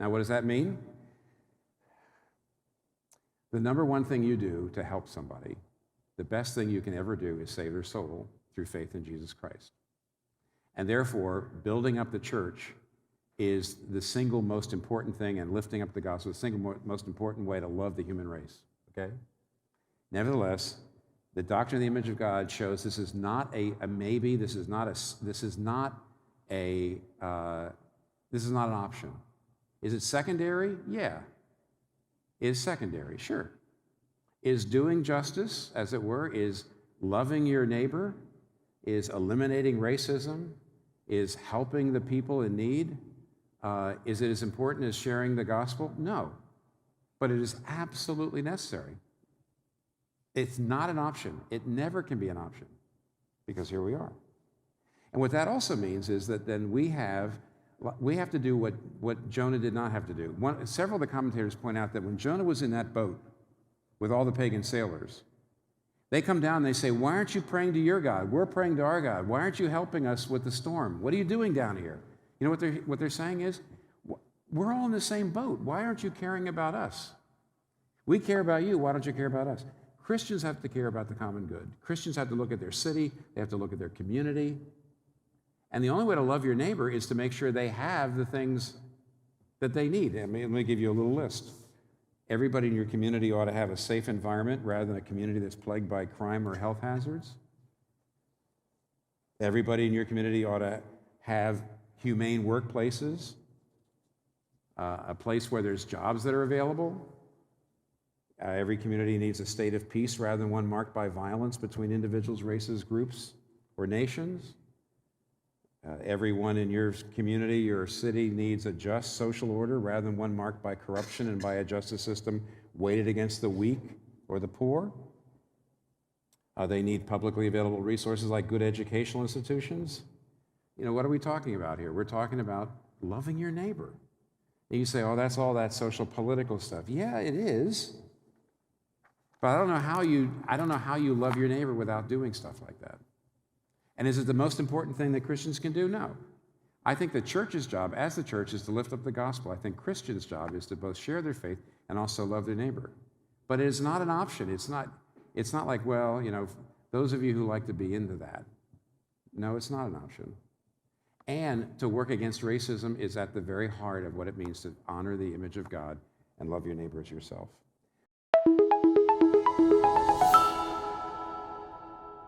Now, what does that mean? The number one thing you do to help somebody, the best thing you can ever do is save their soul through faith in Jesus Christ. And therefore, building up the church is the single most important thing, and lifting up the gospel is the single most important way to love the human race, okay? Nevertheless, the doctrine of the image of God shows this is not a maybe, this is not an option. Is it secondary? Yeah. Is secondary, sure. Is doing justice, as it were, is loving your neighbor, is eliminating racism, is helping the people in need, is it as important as sharing the gospel? No, but it is absolutely necessary. It's not an option. It never can be an option, because here we are. And what that also means is that then we have to do what Jonah did not have to do. Several of the commentators point out that when Jonah was in that boat with all the pagan sailors, they come down and they say, why aren't you praying to your God? We're praying to our God. Why aren't you helping us with the storm? What are you doing down here? You know what they're saying is, we're all in the same boat. Why aren't you caring about us? We care about you. Why don't you care about us? Christians have to care about the common good. Christians have to look at their city. They have to look at their community. And the only way to love your neighbor is to make sure they have the things that they need. Let me give you a little list. Everybody in your community ought to have a safe environment rather than a community that's plagued by crime or health hazards. Everybody in your community ought to have humane workplaces, a place where there's jobs that are available. Every community needs a state of peace rather than one marked by violence between individuals, races, groups, or nations. Everyone in your community, your city, needs a just social order rather than one marked by corruption and by a justice system weighted against the weak or the poor. They need publicly available resources like good educational institutions. You know, what are we talking about here? We're talking about loving your neighbor. And you say, oh, that's all that social political stuff. Yeah, it is. But I don't know how you love your neighbor without doing stuff like that. And is it the most important thing that Christians can do? No. I think the church's job as the church is to lift up the gospel. I think Christians' job is to both share their faith and also love their neighbor. But it is not an option. It's not like, well, you know, those of you who like to be into that. No, it's not an option. And to work against racism is at the very heart of what it means to honor the image of God and love your neighbor as yourself.